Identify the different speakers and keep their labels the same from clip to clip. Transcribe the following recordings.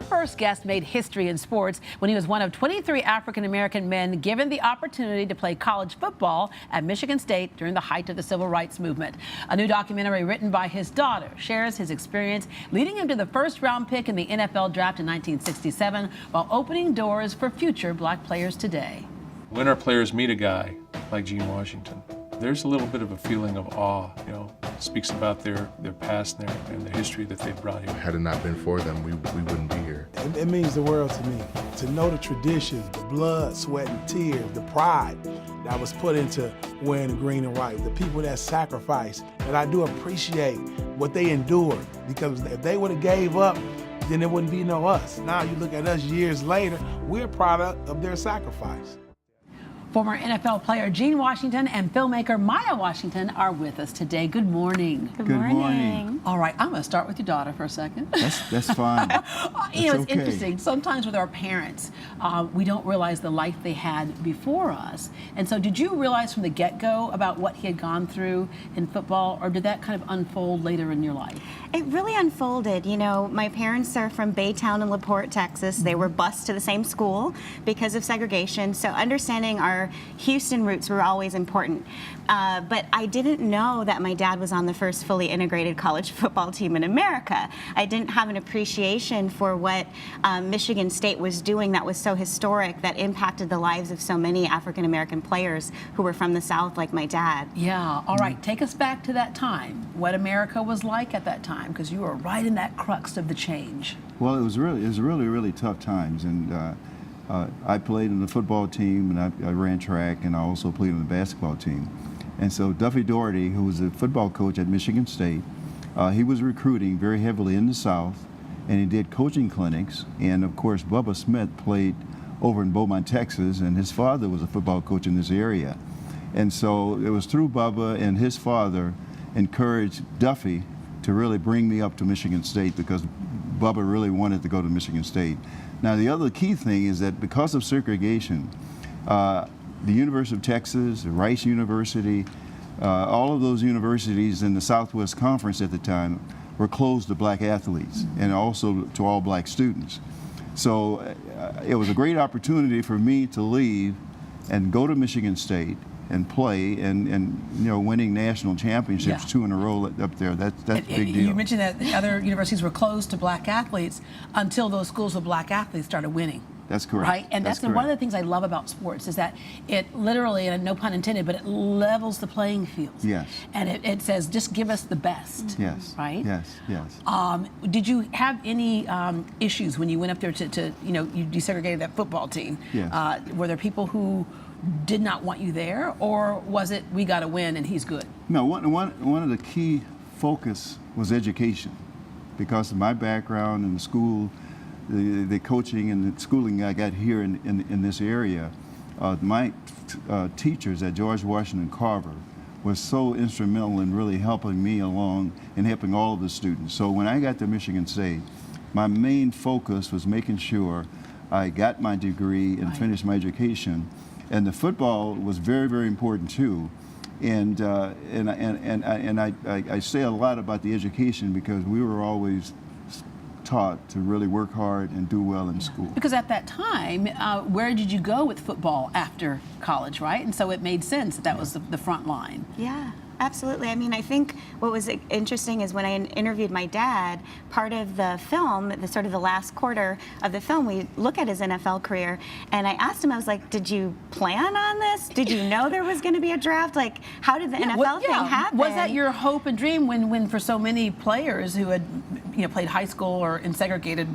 Speaker 1: first guest made history in sports when he was one of 23 African-American men given the opportunity to play college football at Michigan State during the height of the civil rights movement. A new documentary written by his daughter shares his experience leading him to the first-round pick in the NFL draft in 1967 while opening doors for future black players today.
Speaker 2: When our players meet a guy like Gene Washington, there's a little bit of a feeling of awe, speaks about their past and their history that they've brought here.
Speaker 3: Had it not been for them, we wouldn't be here.
Speaker 4: It means the world to me. To know the tradition, the blood, sweat, and tears, the pride that was put into wearing the green and white, the people that sacrificed, and I do appreciate what they endured, because if they would have gave up, then there wouldn't be no us. Now you look at us years later, we're a product of their sacrifice.
Speaker 1: Former NFL player Gene Washington and filmmaker Maya Washington are with us today. Good morning.
Speaker 5: Good morning.
Speaker 1: All right, I'm going to start with your daughter for a second.
Speaker 5: That's fine.
Speaker 1: It's interesting. Sometimes with our parents, we don't realize the life they had before us. And so did you realize from the get-go about what he had gone through in football, or did that kind of unfold later in your life?
Speaker 6: It really unfolded. My parents are from Baytown and LaPorte, Texas. They were bused to the same school because of segregation. So understanding our Houston roots were always important. But I didn't know that my dad was on the first fully integrated college football team in America. I didn't have an appreciation for what Michigan State was doing that was so historic, that impacted the lives of so many African-American players who were from the South, like my dad.
Speaker 1: Yeah, all right, take us back to that time, what America was like at that time, because you were right in that crux of the change.
Speaker 5: Well, it was really tough times, and I played in the football team, and I ran track, and I also played on the basketball team. And so Duffy Doherty, who was the football coach at Michigan State, he was recruiting very heavily in the South, and he did coaching clinics. And of course, Bubba Smith played over in Beaumont, Texas, and his father was a football coach in this area. And so it was through Bubba and his father encouraged Duffy to really bring me up to Michigan State, because Bubba really wanted to go to Michigan State. Now, the other key thing is that because of segregation, the University of Texas, Rice University, all of those universities in the Southwest Conference at the time were closed to black athletes and also to all black students. So it was a great opportunity for me to leave and go to Michigan State and play, and winning national championships 2 in a row up there. That's a big deal.
Speaker 1: You mentioned that the other universities were closed to black athletes until those schools with black athletes started winning.
Speaker 5: That's correct.
Speaker 1: Right? And that's one of the things I love about sports, is that it literally, and no pun intended, but it levels the playing field.
Speaker 5: Yes.
Speaker 1: And it says, just give us the best.
Speaker 5: Yes.
Speaker 1: Right?
Speaker 5: Yes, yes.
Speaker 1: Did you have any issues when you went up there to you desegregated that football team?
Speaker 5: Yes.
Speaker 1: Were there people who did not want you there, or was it, we got to win and he's good?
Speaker 5: No, one of the key focus was education, because of my background in the school, the coaching and the schooling I got here in this area. My teachers at George Washington Carver was so instrumental in really helping me along and helping all of the students. So when I got to Michigan State, my main focus was making sure I got my degree and finished my education. And the football was very, very important too. And I say a lot about the education, because we were always taught to really work hard and do well in school.
Speaker 1: Because at that time, where did you go with football after college, right? And so it made sense that was the front line.
Speaker 6: Yeah. Absolutely. I mean, I think what was interesting is when I interviewed my dad, part of the film, the last quarter of the film, we look at his NFL career, and I asked him, I was like, did you plan on this? Did you know there was going to be a draft? Like, how did the NFL thing happen?
Speaker 1: Was that your hope and dream when for so many players who had played high school or in segregated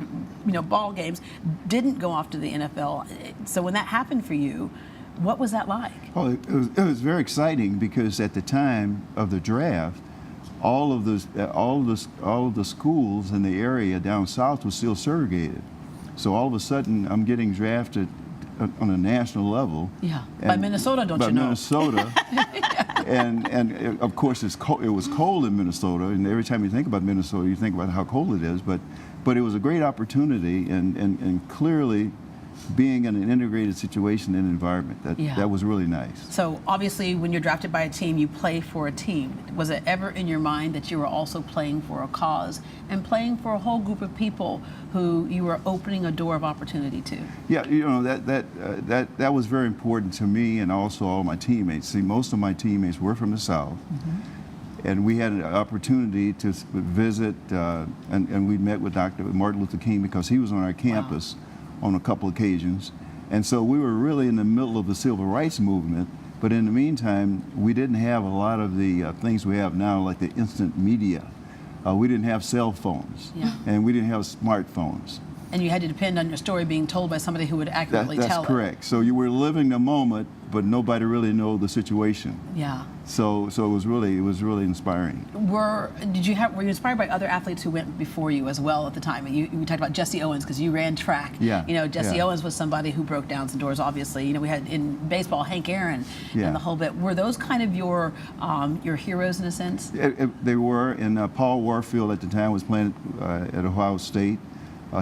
Speaker 1: ball games didn't go off to the NFL? So when that happened for you, what was that like?
Speaker 5: Oh, it was very exciting, because at the time of the draft, all of the schools in the area down south were still segregated. So all of a sudden, I'm getting drafted on a national level.
Speaker 1: Yeah, by Minnesota, don't you know?
Speaker 5: By Minnesota. and of course, it was cold in Minnesota, and every time you think about Minnesota, you think about how cold it is. But it was a great opportunity, and clearly, being in an integrated situation and environment. That was really nice.
Speaker 1: So obviously, when you're drafted by a team, you play for a team. Was it ever in your mind that you were also playing for a cause and playing for a whole group of people who you were opening a door of opportunity to?
Speaker 5: Yeah, you know, that was very important to me and also all my teammates. See, most of my teammates were from the South. And we had an opportunity to visit, and we met with Dr. Martin Luther King because he was on our campus on a couple occasions. And so we were really in the middle of the civil rights movement, but in the meantime, we didn't have a lot of the things we have now, like the instant media. We didn't have cell phones, and we didn't have smartphones.
Speaker 1: And you had to depend on your story being told by somebody who would accurately tell it.
Speaker 5: That's correct. So you were living the moment, but nobody really knew the situation.
Speaker 1: Yeah.
Speaker 5: So it was really inspiring.
Speaker 1: Were you inspired by other athletes who went before you as well at the time? You talked about Jesse Owens because you ran track.
Speaker 5: Yeah.
Speaker 1: You know, Jesse Owens was somebody who broke down some doors. Obviously, you know, we had in baseball Hank Aaron and the whole bit. Were those kind of your heroes in a sense?
Speaker 5: They were. And Paul Warfield at the time was playing at Ohio State.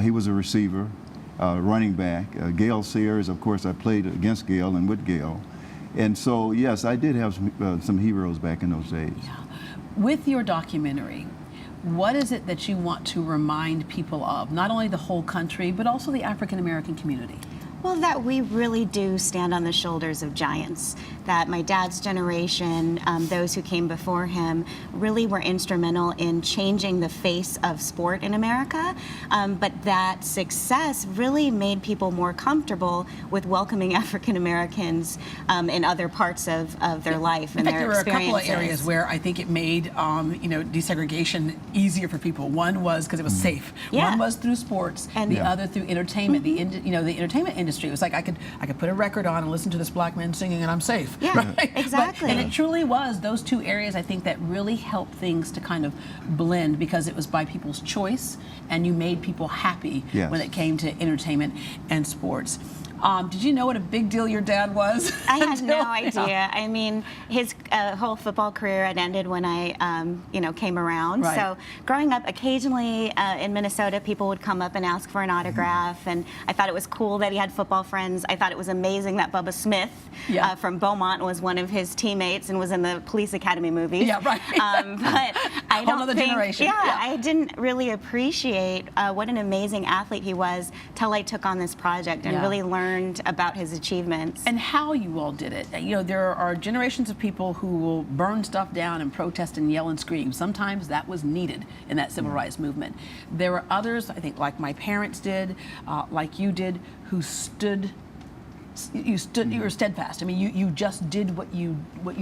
Speaker 5: He was a receiver, running back. Gail Sayers, of course, I played against Gail and with Gail. And so, yes, I did have some heroes back in those days.
Speaker 1: Yeah. With your documentary, what is it that you want to remind people of, not only the whole country, but also the African American community?
Speaker 6: Well, that we really do stand on the shoulders of giants, that my dad's generation, those who came before him, really were instrumental in changing the face of sport in America, but that success really made people more comfortable with welcoming African Americans in other parts of their life and their experiences.
Speaker 1: There were a couple of areas where I think it made you know, desegregation easier for people. One was because it was safe. One was through sports, and the other through entertainment. The entertainment industry. It was like I could put a record on and listen to this black man singing, and I'm safe.
Speaker 6: Yeah,
Speaker 1: right?
Speaker 6: exactly.
Speaker 1: And it truly was those two areas, I think, that really helped things to kind of blend because it was by people's choice, and you made people happy when it came to entertainment and sports. Did you know what a big deal your dad was?
Speaker 6: I had no idea. I mean, his whole football career had ended when I, you know, came around.
Speaker 1: Right.
Speaker 6: So growing up, occasionally in Minnesota, people would come up and ask for an autograph, and I thought it was cool that he had football friends. I thought it was amazing that Bubba Smith from Beaumont was one of his teammates and was in the Police Academy movies.
Speaker 1: Yeah, right.
Speaker 6: But I don't think,
Speaker 1: generation.
Speaker 6: I didn't really appreciate what an amazing athlete he was till I took on this project and really learned about his achievements.
Speaker 1: And how you all did it. You know, there are generations of people who will burn stuff down and protest and yell and scream. Sometimes that was needed in that civil rights movement. There were others, I think, like my parents did, like you did, who stood. You were steadfast. I mean, you just did what you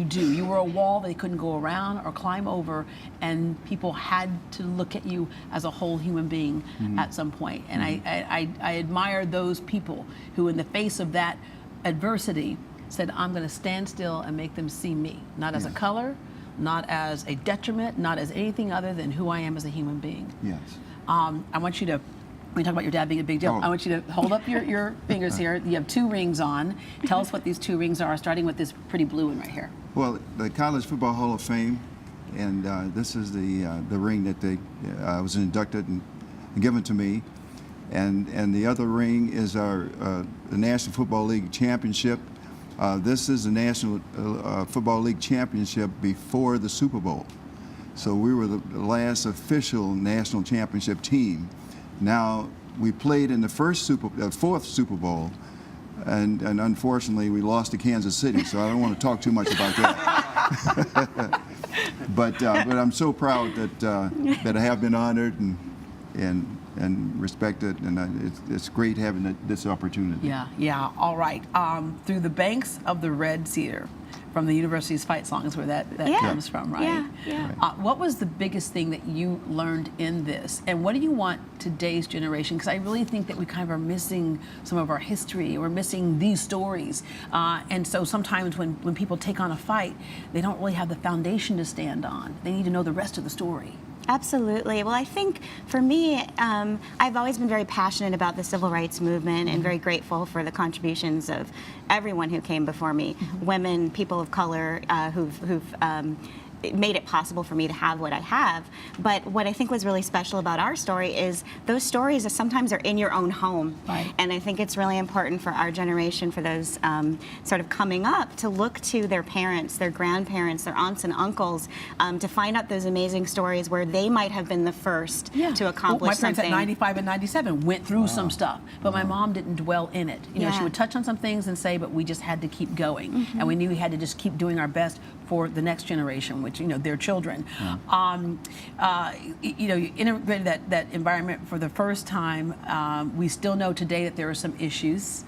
Speaker 1: do. You were a wall they couldn't go around or climb over, and people had to look at you as a whole human being at some point. And I admire those people who, in the face of that adversity, said, I'm going to stand still and make them see me, not as a color, not as a detriment, not as anything other than who I am as a human being.
Speaker 5: Yes.
Speaker 1: I want you to, when you talk about your dad being a big deal, I want you to hold up your fingers here. You have 2 rings on. Tell us what these 2 rings are, starting with this pretty blue one right here.
Speaker 5: Well, the College Football Hall of Fame, and this is the ring that was inducted and given to me, and the other ring is our the National Football League Championship. This is the National Football League Championship before the Super Bowl, so we were the last official national championship team. Now, we played in the fourth Super Bowl, and unfortunately we lost to Kansas City, so I don't want to talk too much about that. but I'm so proud that I have been honored and respected, and it's great having this opportunity.
Speaker 1: Yeah, all right. Through the banks of the Red Cedar, from the university's fight song is where that comes from, right?
Speaker 6: Yeah.
Speaker 1: What was the biggest thing that you learned in this, and what do you want today's generation? Because I really think that we kind of are missing some of our history. We're missing these stories, and so sometimes when people take on a fight, they don't really have the foundation to stand on. They need to know the rest of the story.
Speaker 6: Absolutely. Well, I think for me, I've always been very passionate about the civil rights movement and very grateful for the contributions of everyone who came before me, women, people of color who've it made it possible for me to have what I have. But what I think was really special about our story is those stories are sometimes are in your own home.
Speaker 1: Right.
Speaker 6: And I think it's really important for our generation, for those sort of coming up, to look to their parents, their grandparents, their aunts and uncles, to find out those amazing stories where they might have been the first to accomplish
Speaker 1: my parents
Speaker 6: something.
Speaker 1: at 95 and 97 went through some stuff, but my mom didn't dwell in it. You know, she would touch on some things and say, but we just had to keep going. And we knew we had to just keep doing our best for the next generation, which, you know, their children. You know, you integrated that environment for the first time. We still know today that there are some issues.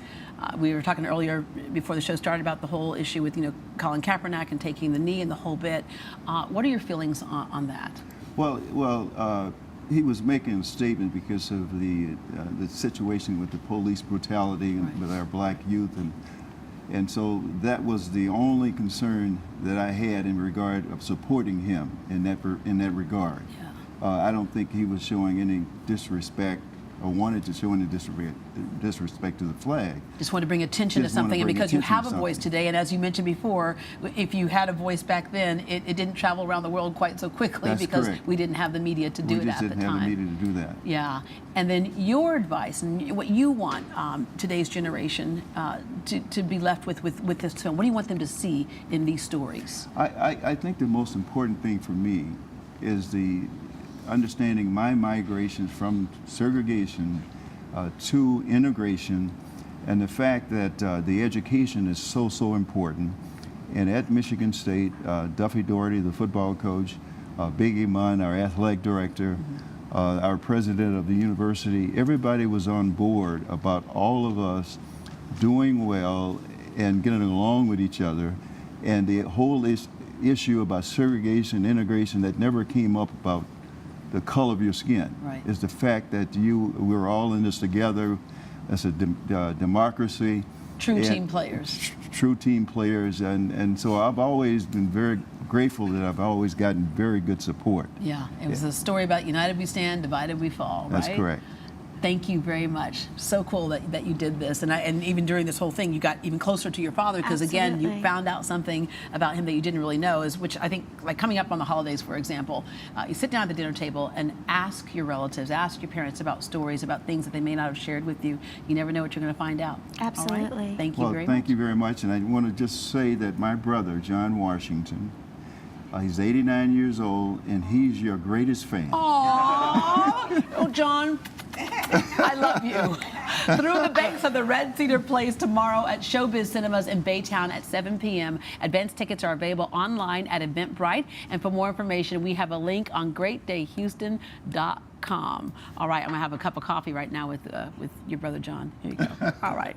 Speaker 1: We were talking earlier before the show started about the whole issue with, you know, Colin Kaepernick and taking the knee and the whole bit. What are your feelings on that?
Speaker 5: Well, he was making a statement because of the situation with the police brutality with our black youth, and so that was the only concern that I had in regard of supporting him in that regard.
Speaker 1: Yeah.
Speaker 5: I don't think he was showing any disrespect or wanted to show any disrespect to the flag.
Speaker 1: Just want to bring attention to something, and because you have a voice today, and as you mentioned before, if you had a voice back then, it didn't travel around the world quite so quickly.
Speaker 5: That's
Speaker 1: because
Speaker 5: correct.
Speaker 1: we didn't have the media to do it at the time.
Speaker 5: We just didn't have the media to do that.
Speaker 1: Yeah, and then your advice and what you want today's generation to be left with this film. What do you want them to see in these stories?
Speaker 5: I think the most important thing for me is the understanding my migrations from segregation to integration, and the fact that the education is so important. And at Michigan State, Duffy Doherty, the football coach, Biggie Munn, our athletic director, our president of the university, everybody was on board about all of us doing well and getting along with each other. And the whole issue about segregation, integration, that never came up about the color of your skin.
Speaker 1: Right.
Speaker 5: Is the fact that we're all in this together as a democracy.
Speaker 1: True team players.
Speaker 5: True team players, and so I've always been very grateful that I've always gotten very good support.
Speaker 1: Yeah, it was a story about united we stand, divided we fall, right?
Speaker 5: That's correct.
Speaker 1: Thank you very much. So cool that you did this, and even during this whole thing, you got even closer to your father because again, you found out something about him that you didn't really know. Which I think, like coming up on the holidays, for example, you sit down at the dinner table and ask your relatives, ask your parents about stories, about things that they may not have shared with you. You never know what you're going to find out.
Speaker 6: Absolutely.
Speaker 1: All right? Thank you very much.
Speaker 5: Thank you very much, and I want to just say that my brother, John Washington, he's 89 years old, and he's your greatest fan.
Speaker 1: Aww. Oh, John, I love you. Through the Banks of the Red Cedar plays tomorrow at Showbiz Cinemas in Baytown at 7 p.m. Advance tickets are available online at Eventbrite. And for more information, we have a link on greatdayhouston.com. All right, I'm going to have a cup of coffee right now with your brother John. Here you go. All right.